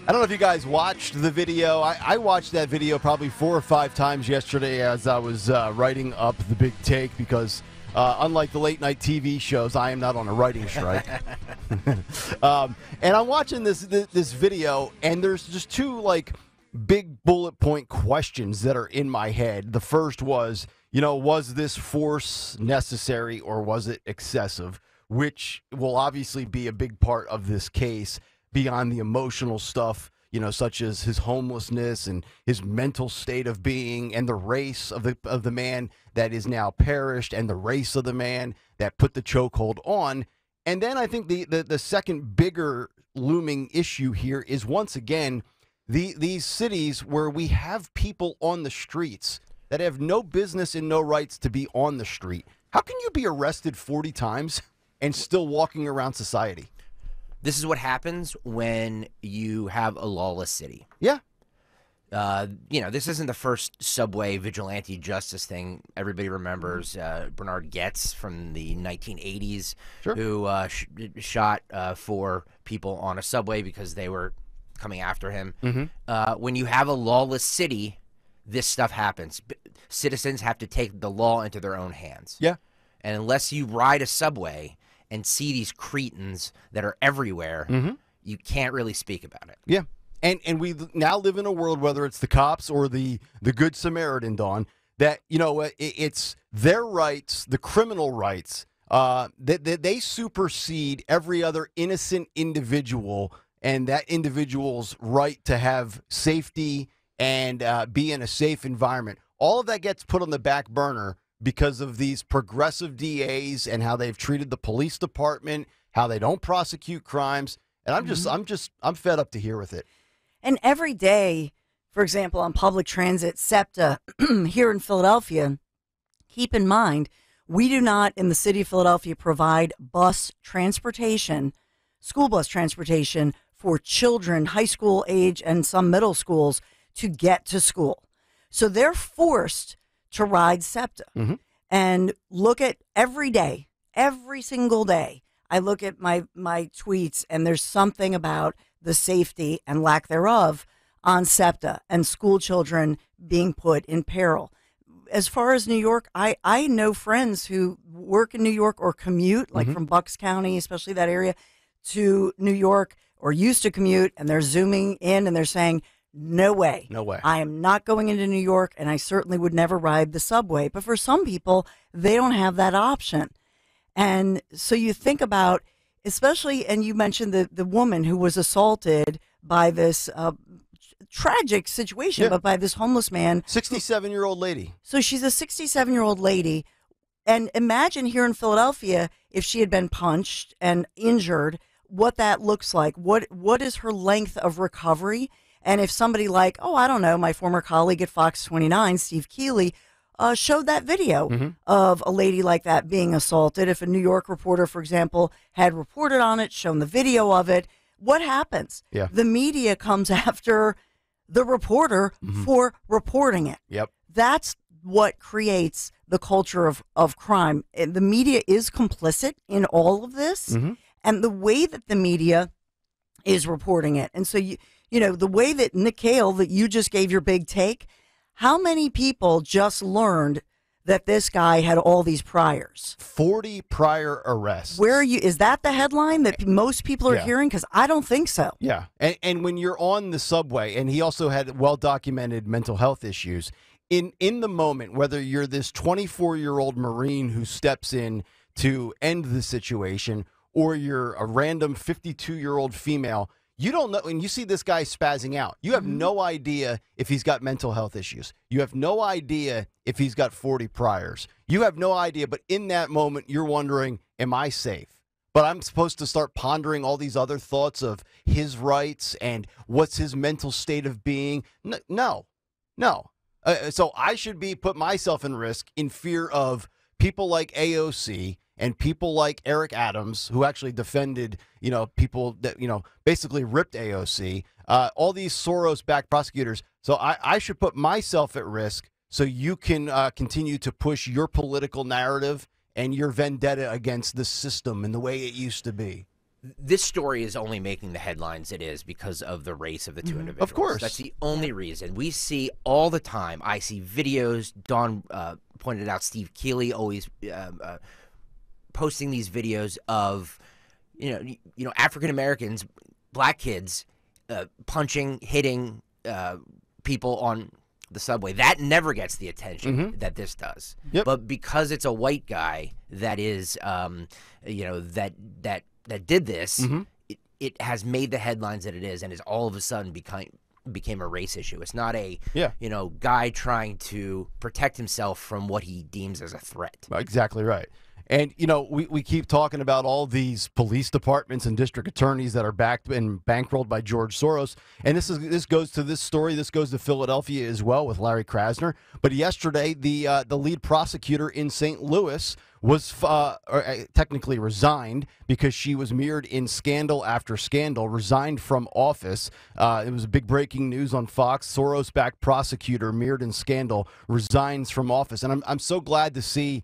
I don't know if you guys watched the video. I watched that video probably 4 or 5 times yesterday as I was writing up the big take because unlike the late night TV shows, I am not on a writing strike. And I'm watching this video, and there's just two big bullet point questions that are in my head. The first was, was this force necessary or was it excessive? Which will obviously be a big part of this case beyond the emotional stuff, such as his homelessness and his mental state of being and the race of the man that is now perished and the race of the man that put the chokehold on. And then I think the second bigger looming issue here is, once again, these cities where we have people on the streets that have no business and no rights to be on the street. How can you be arrested 40 times and still walking around society? This is what happens when you have a lawless city. Yeah. This isn't the first subway vigilante justice thing. Everybody remembers Bernard Goetz from the 1980s, sure, who shot 4 people on a subway because they were coming after him. Mm-hmm. When you have a lawless city, this stuff happens. Citizens have to take the law into their own hands. Yeah. And unless you ride a subway and see these cretins that are everywhere, mm-hmm, you can't really speak about it. Yeah. And we now live in a world, whether it's the cops or the Good Samaritan, Dawn, that, it's their rights, the criminal rights, that they supersede every other innocent individual and that individual's right to have safety and be in a safe environment. All of that gets put on the back burner because of these progressive DAs and how they've treated the police department, how they don't prosecute crimes. And I'm fed up to here with it. And every day, for example, on public transit, SEPTA here in Philadelphia, keep in mind, we do not in the city of Philadelphia provide bus transportation, school bus transportation for children, high school age and some middle schools to get to school. So they're forced to ride SEPTA. Mm-hmm. And look at every day, every single day, I look at my tweets and there's something about the safety and lack thereof on SEPTA and school children being put in peril. As far as New York, I know friends who work in New York or commute, like from Bucks County, especially that area, to New York, or used to commute, and they're zooming in and they're saying, no way. No way. I am not going into New York, and I certainly would never ride the subway. But for some people, they don't have that option. And so you think about, especially, and you mentioned the woman who was assaulted by this tragic situation, yeah, but by this homeless man. 67-year-old lady. So she's a 67-year-old lady. And imagine here in Philadelphia, if she had been punched and injured, what that looks like. What is her length of recovery? And if somebody like, I don't know, my former colleague at Fox 29, Steve Keeley, showed that video of a lady like that being assaulted. If a New York reporter, for example, had reported on it, shown the video of it, what happens? Yeah. The media comes after the reporter for reporting it. Yep. That's what creates the culture of crime. And the media is complicit in all of this. And the way that the media is reporting it. And so, the way that Nick Kayal, that you just gave your big take, how many people just learned that this guy had all these priors? 40 prior arrests. Is that the headline that most people are hearing? Because I don't think so. Yeah. And when you're on the subway, and he also had well-documented mental health issues, in the moment, whether you're this 24-year-old Marine who steps in to end the situation, or you're a random 52-year-old female, you don't know. When you see this guy spazzing out, you have no idea if he's got mental health issues. You have no idea if he's got 40 priors. You have no idea. But in that moment, you're wondering, am I safe? But I'm supposed to start pondering all these other thoughts of his rights and what's his mental state of being. No. So I should put myself in risk in fear of people like AOC and people like Eric Adams, who actually defended, people that, basically ripped AOC, all these Soros-backed prosecutors. So I should put myself at risk so you can continue to push your political narrative and your vendetta against the system and the way it used to be. this story is only making the headlines it is because of the race of the two individuals. Of course. That's the only reason. We see all the time. I see videos. Dawn pointed out Steve Keeley always posting these videos of, African Americans, black kids punching, hitting people on the subway. That never gets the attention that this does. Yep. But because it's a white guy that is, that did this, it has made the headlines that it is, and is all of a sudden became a race issue. It's not a guy trying to protect himself from what he deems as a threat. Exactly right. And, we keep talking about all these police departments and district attorneys that are backed and bankrolled by George Soros. And this goes to this story. This goes to Philadelphia as well with Larry Krasner. But yesterday, the lead prosecutor in St. Louis was technically resigned because she was mirrored in scandal after scandal, resigned from office. It was big breaking news on Fox. Soros-backed prosecutor mirrored in scandal resigns from office. And I'm so glad to see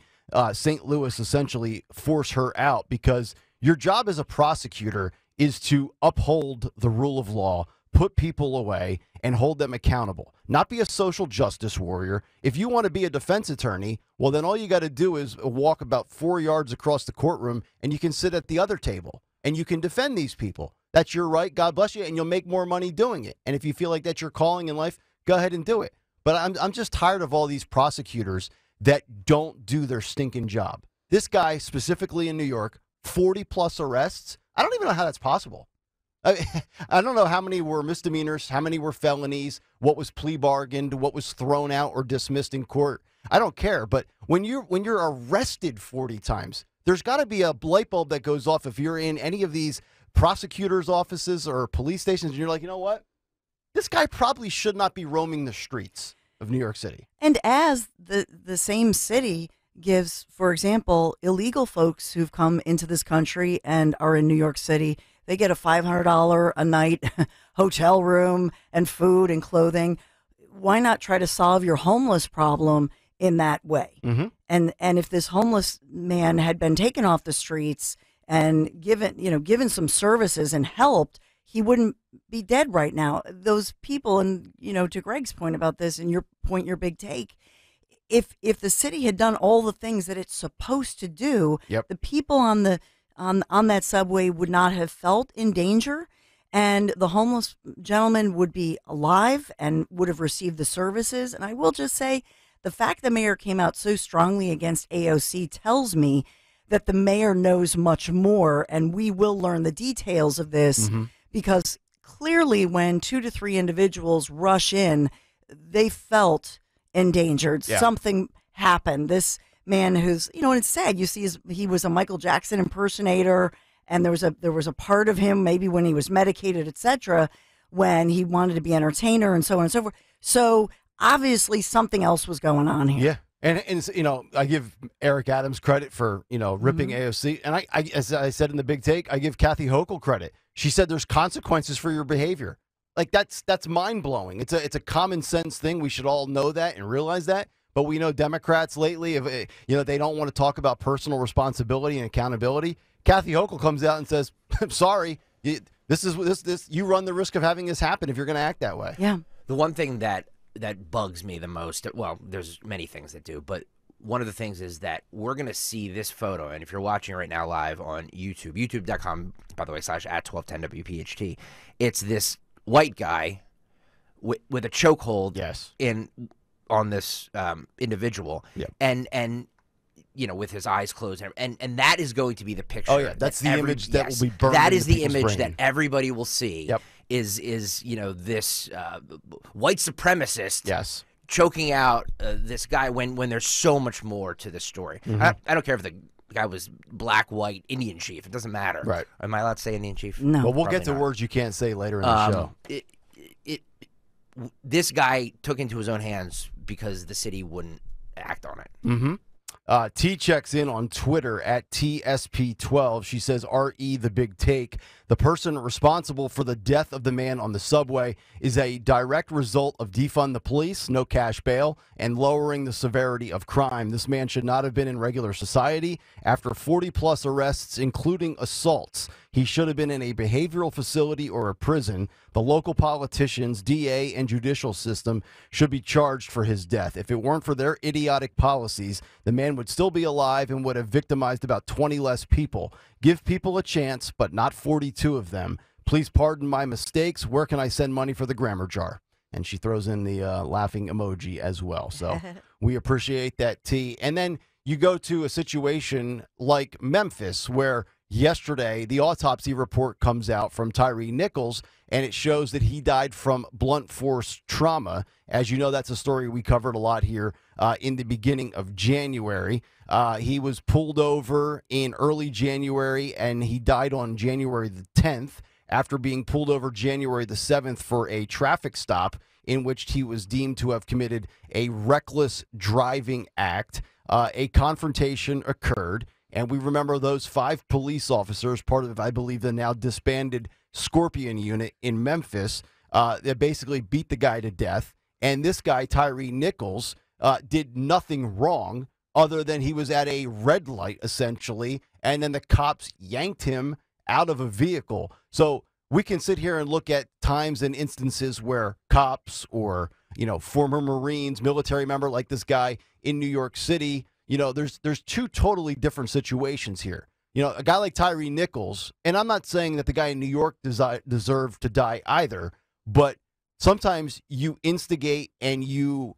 St. Louis essentially force her out, because your job as a prosecutor is to uphold the rule of law, put people away, and hold them accountable. Not be a social justice warrior. If you want to be a defense attorney, well, then all you got to do is walk about 4 yards across the courtroom, and you can sit at the other table, and you can defend these people. That's your right. God bless you, and you'll make more money doing it. And if you feel like that's your calling in life, go ahead and do it. But I'm just tired of all these prosecutors that don't do their stinking job. This guy, specifically in New York, 40-plus arrests. I don't even know how that's possible. I don't know how many were misdemeanors, how many were felonies, what was plea bargained, what was thrown out or dismissed in court. I don't care. But when you're arrested 40 times, there's got to be a light bulb that goes off if you're in any of these prosecutors' offices or police stations, and you're like, you know what? This guy probably should not be roaming the streets of New York City. And as the same city gives, for example, illegal folks who've come into this country and are in New York City, they get a $500 a night hotel room and food and clothing. Why not try to solve your homeless problem in that way? And if this homeless man had been taken off the streets and given some services and helped, he wouldn't be dead right now. Those people, and to Greg's point about this, and your point, your big take, if the city had done all the things that it's supposed to do, the people on that subway would not have felt in danger, and the homeless gentleman would be alive and would have received the services. And I will just say, the fact the mayor came out so strongly against AOC tells me that the mayor knows much more, and we will learn the details of this. Because clearly when 2 to 3 individuals rush in, they felt endangered. Yeah. Something happened. This man who's, and it's sad, you see he was a Michael Jackson impersonator, and there was a part of him, maybe when he was medicated, etc., when he wanted to be an entertainer and so on and so forth. So obviously something else was going on here. Yeah. And I give Eric Adams credit for, ripping AOC. And I, as I said in the big take, I give Kathy Hochul credit. She said there's consequences for your behavior. Like that's mind-blowing. It's a common sense thing. We should all know that and realize that. But we know Democrats lately, if they don't want to talk about personal responsibility and accountability. Kathy Hochul comes out and says, "I'm sorry. This you run the risk of having this happen if you're going to act that way." Yeah. The one thing that bugs me the most, well, there's many things that do, but one of the things is that we're going to see this photo, and if you're watching right now live on YouTube, youtube.com, by the way, /@1210WPHT, it's this white guy with a chokehold on this individual, and with his eyes closed, and that is going to be the picture. Oh yeah, that's the image that will be burned. That is the people's image brain. that everybody will see. Yep. Is this white supremacist? Yes. Choking out this guy when there's so much more to this story. I don't care if the guy was black, white, Indian chief. It doesn't matter. Right. Am I allowed to say Indian chief? No. Well, we'll get to not. words you can't say later in the show. This guy took into his own hands because the city wouldn't act on it. T checks in on Twitter at TSP12. She says, RE the big take. The person responsible for the death of the man on the subway is a direct result of defund the police, no cash bail, and lowering the severity of crime. This man should not have been in regular society. After 40-plus arrests, including assaults, he should have been in a behavioral facility or a prison. The local politicians, DA, and judicial system should be charged for his death. If it weren't for their idiotic policies, the man would still be alive and would have victimized about 20 less people. Give people a chance, but not 42 of them. Please pardon my mistakes. Where can I send money for the grammar jar? And she throws in the laughing emoji as well. So we appreciate that, T. And then you go to a situation like Memphis, where yesterday the autopsy report comes out from Tyree Nichols, and it shows that he died from blunt force trauma. As you know, that's a story we covered a lot here in the beginning of January. He was pulled over in early January, and he died on January the 10th after being pulled over January the 7th for a traffic stop in which he was deemed to have committed a reckless driving act. A confrontation occurred, and we remember those 5 police officers, part of, I believe, the now disbanded Scorpion unit in Memphis, that basically beat the guy to death. And this guy, Tyree Nichols, did nothing wrong other than he was at a red light, essentially, and then the cops yanked him out of a vehicle. So we can sit here and look at times and instances where cops or, former Marines, military member like this guy in New York City, there's 2 totally different situations here. A guy like Tyree Nichols, and I'm not saying that the guy in New York deserved to die either, but sometimes you instigate and you're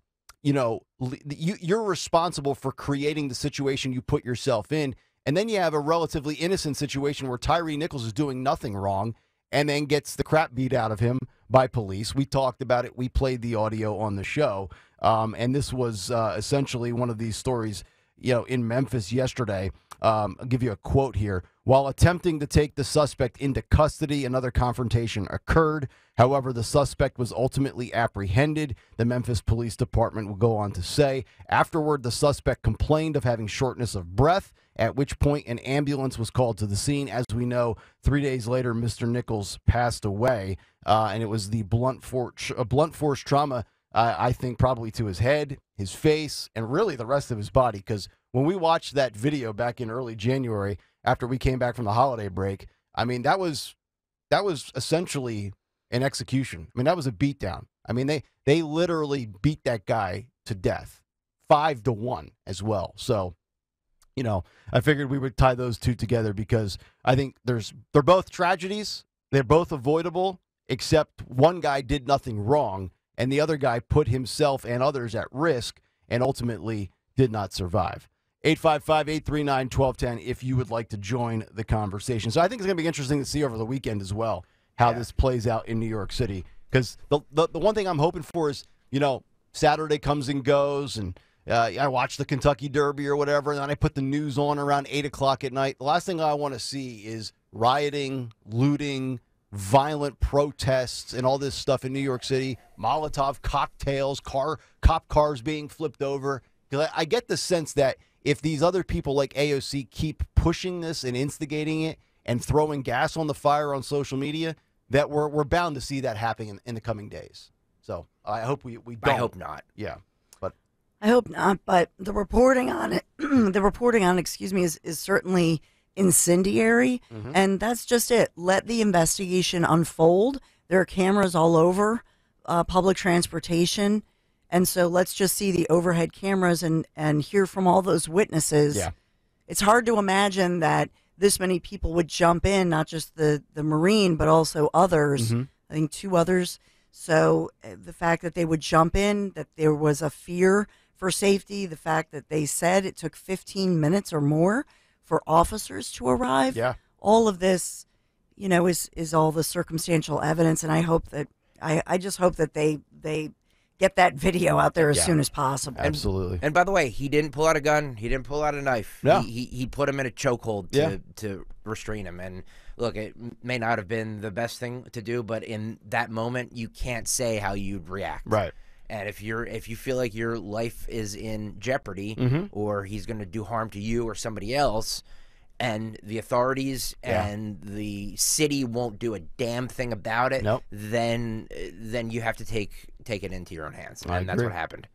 responsible for creating the situation you put yourself in. And then you have a relatively innocent situation where Tyree Nichols is doing nothing wrong and then gets the crap beat out of him by police. We talked about it. We played the audio on the show. And this was essentially one of these stories, in Memphis yesterday. I'll give you a quote here. While attempting to take the suspect into custody, another confrontation occurred. However, the suspect was ultimately apprehended. The Memphis Police Department will go on to say, afterward, the suspect complained of having shortness of breath, at which point an ambulance was called to the scene. As we know, 3 days later, Mr. Nichols passed away, and it was the blunt force trauma, I think probably to his head, his face, and really the rest of his body, because when we watched that video back in early January after we came back from the holiday break, I mean, that was essentially an execution. I mean, that was a beatdown. I mean, they literally beat that guy to death, 5-1 as well. So, I figured we would tie those 2 together because I think they're both tragedies. They're both avoidable, except one guy did nothing wrong, and the other guy put himself and others at risk and ultimately did not survive. 855-839-1210 if you would like to join the conversation. So I think it's going to be interesting to see over the weekend as well how this plays out in New York City. Because the one thing I'm hoping for is, Saturday comes and goes, and I watch the Kentucky Derby or whatever, and then I put the news on around 8 o'clock at night. The last thing I want to see is rioting, looting, violent protests, and all this stuff in New York City, Molotov cocktails, cop cars being flipped over. Because I get the sense that if these other people like AOC keep pushing this and instigating it and throwing gas on the fire on social media, that we're bound to see that happening in the coming days. So I hope we don't. I hope not. Yeah, but I hope not. But the reporting on it, is certainly incendiary, and that's just it. Let the investigation unfold. There are cameras all over public transportation. And so let's just see the overhead cameras and hear from all those witnesses. Yeah. It's hard to imagine that this many people would jump in, not just the Marine, but also others. I think 2 others. So the fact that they would jump in, that there was a fear for safety, the fact that they said it took 15 minutes or more for officers to arrive. Yeah. All of this, is all the circumstantial evidence. And I hope that, I just hope that they get that video out there as soon as possible. Absolutely. And by the way, he didn't pull out a gun. He didn't pull out a knife. No. He put him in a chokehold to restrain him. And look, it may not have been the best thing to do, but in that moment, you can't say how you'd react. Right. And if you feel like your life is in jeopardy or he's going to do harm to you or somebody else, and the authorities Yeah. and the city won't do a damn thing about it, Nope. then you have to take it into your own hands, I and that's agree. what happened.